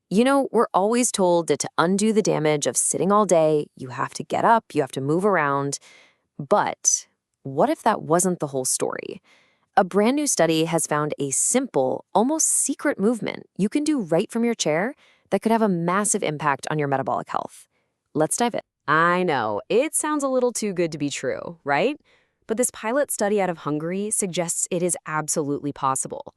You know, we're always told that to undo the damage of sitting all day, you have to get up, you have to move around. But what if that wasn't the whole story? A brand new study has found a simple, almost secret movement you can do right from your chair that could have a massive impact on your metabolic health. Let's dive in. I know, it sounds a little too good to be true, right? But this pilot study out of Hungary suggests it is absolutely possible.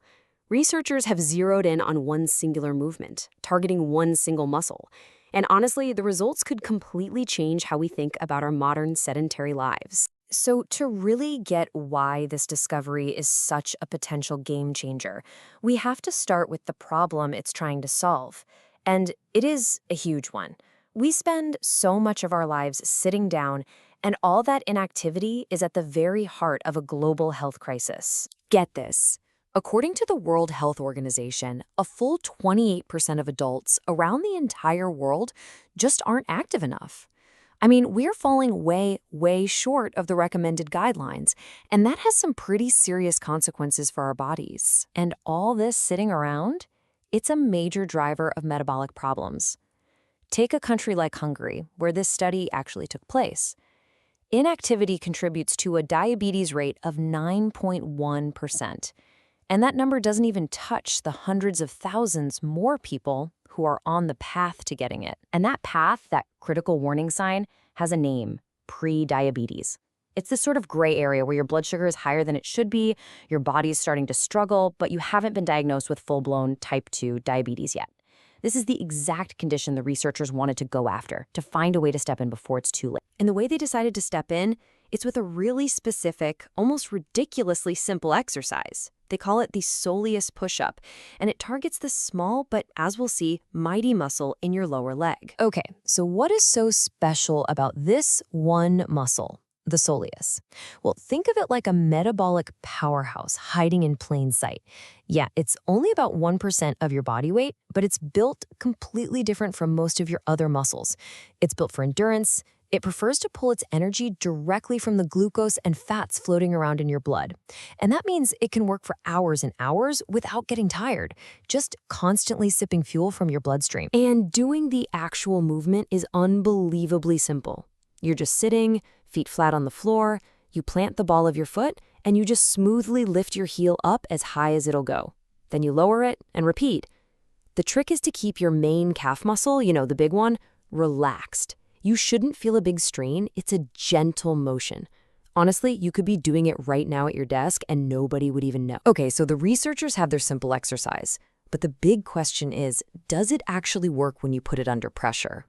Researchers have zeroed in on one singular movement, targeting one single muscle. And honestly, the results could completely change how we think about our modern sedentary lives. So, to really get why this discovery is such a potential game changer, we have to start with the problem it's trying to solve. And it is a huge one. We spend so much of our lives sitting down, and all that inactivity is at the very heart of a global health crisis. Get this. According to the World Health Organization, a full 28% of adults around the entire world just aren't active enough. I mean, we're falling way, way short of the recommended guidelines, and that has some pretty serious consequences for our bodies. And all this sitting around, it's a major driver of metabolic problems. Take a country like Hungary, where this study actually took place. Inactivity contributes to a diabetes rate of 9.1%. And that number doesn't even touch the hundreds of thousands more people who are on the path to getting it. And that path, that critical warning sign, has a name: prediabetes. It's this sort of gray area where your blood sugar is higher than it should be, your body's starting to struggle, but you haven't been diagnosed with full-blown type 2 diabetes yet. This is the exact condition the researchers wanted to go after, to find a way to step in before it's too late. And the way they decided to step in, it's with a really specific, almost ridiculously simple exercise. They call it the Soleus push-up, and it targets the small but, as we'll see, mighty muscle in your lower leg. Okay, so what is so special about this one muscle, the soleus? Well, think of it like a metabolic powerhouse hiding in plain sight. Yeah, it's only about 1% of your body weight, but it's built completely different from most of your other muscles. It's built for endurance. It prefers to pull its energy directly from the glucose and fats floating around in your blood. And that means it can work for hours and hours without getting tired, just constantly sipping fuel from your bloodstream. And doing the actual movement is unbelievably simple. You're just sitting, feet flat on the floor, you plant the ball of your foot, and you just smoothly lift your heel up as high as it'll go. Then you lower it and repeat. The trick is to keep your main calf muscle, you know, the big one, relaxed. You shouldn't feel a big strain. It's a gentle motion. Honestly, you could be doing it right now at your desk and nobody would even know. Okay, so the researchers have their simple exercise, but the big question is, does it actually work when you put it under pressure?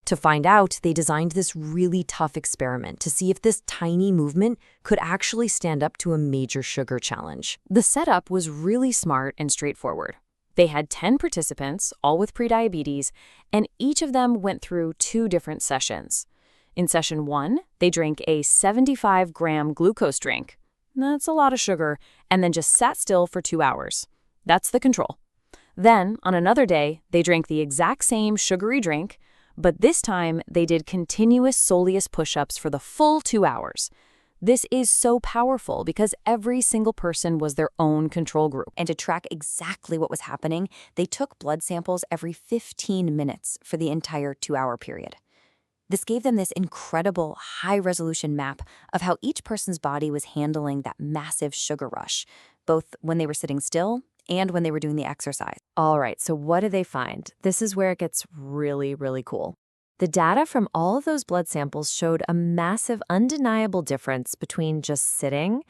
To find out, they designed this really tough experiment to see if this tiny movement could actually stand up to a major sugar challenge. The setup was really smart and straightforward. They had 10 participants, all with prediabetes, and each of them went through 2 different sessions. In session 1, they drank a 75-gram glucose drink. That's a lot of sugar, and then just sat still for 2 hours. That's the control. Then, on another day, they drank the exact same sugary drink, but this time they did continuous Soleus push-ups for the full 2 hours. This is so powerful because every single person was their own control group. And to track exactly what was happening, they took blood samples every 15 minutes for the entire 2-hour period. This gave them this incredible high-resolution map of how each person's body was handling that massive sugar rush, both when they were sitting still and when they were doing the exercise. All right, so what did they find? This is where it gets really, really cool. The data from all of those blood samples showed a massive, undeniable difference between just sitting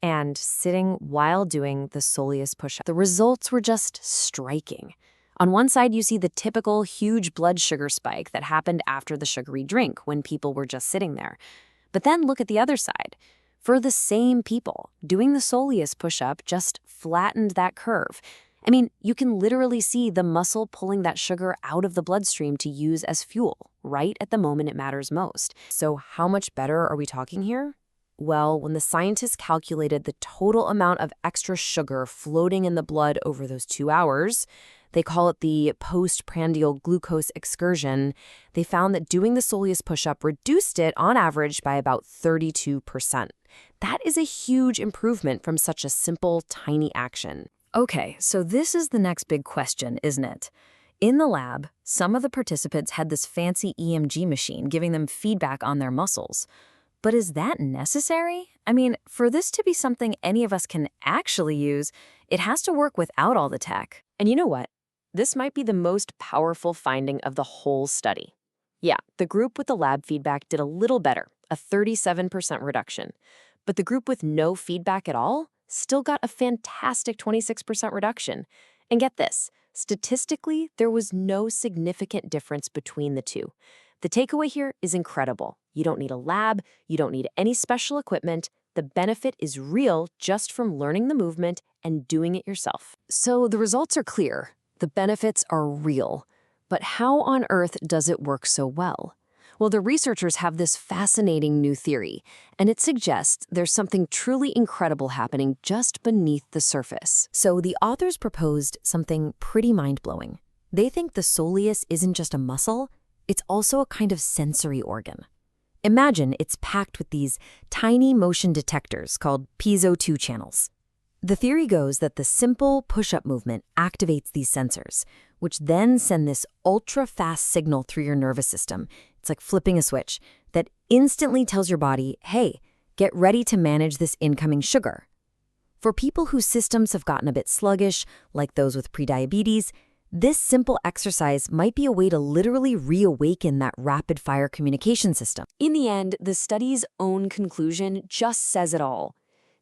and sitting while doing the Soleus push-up. The results were just striking. On one side, you see the typical huge blood sugar spike that happened after the sugary drink when people were just sitting there. But then look at the other side. For the same people, doing the Soleus push-up just flattened that curve. I mean, you can literally see the muscle pulling that sugar out of the bloodstream to use as fuel, right at the moment it matters most. So how much better are we talking here? Well, when the scientists calculated the total amount of extra sugar floating in the blood over those 2 hours, they call it the postprandial glucose excursion, they found that doing the Soleus push-up reduced it on average by about 32%. That is a huge improvement from such a simple, tiny action. Okay, so this is the next big question, isn't it? In the lab, some of the participants had this fancy EMG machine giving them feedback on their muscles. But is that necessary? I mean, for this to be something any of us can actually use, it has to work without all the tech. And you know what? This might be the most powerful finding of the whole study. Yeah, the group with the lab feedback did a little better, a 37% reduction. But the group with no feedback at all still got a fantastic 26% reduction. And get this, statistically, there was no significant difference between the two. The takeaway here is incredible. You don't need a lab, you don't need any special equipment. The benefit is real just from learning the movement and doing it yourself. So the results are clear. The benefits are real. But how on earth does it work so well? Well, the researchers have this fascinating new theory, and it suggests there's something truly incredible happening just beneath the surface. So the authors proposed something pretty mind-blowing. They think the soleus isn't just a muscle, it's also a kind of sensory organ. Imagine it's packed with these tiny motion detectors called Piezo 2 channels. The theory goes that the simple push-up movement activates these sensors, which then send this ultra-fast signal through your nervous system. It's like flipping a switch that instantly tells your body, hey, get ready to manage this incoming sugar. For people whose systems have gotten a bit sluggish, like those with prediabetes, this simple exercise might be a way to literally reawaken that rapid-fire communication system. In the end, the study's own conclusion just says it all.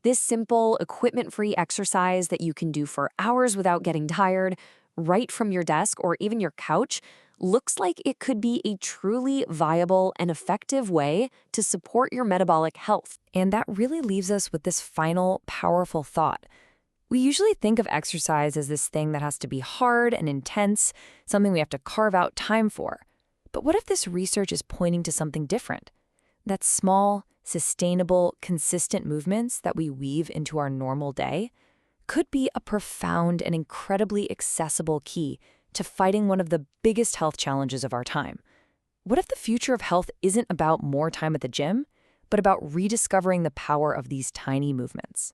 This simple, equipment-free exercise that you can do for hours without getting tired, right from your desk or even your couch, looks like it could be a truly viable and effective way to support your metabolic health. And that really leaves us with this final, powerful thought. We usually think of exercise as this thing that has to be hard and intense, something we have to carve out time for. But what if this research is pointing to something different? That small, sustainable, consistent movements that we weave into our normal day could be a profound and incredibly accessible key to fighting one of the biggest health challenges of our time. What if the future of health isn't about more time at the gym, but about rediscovering the power of these tiny movements?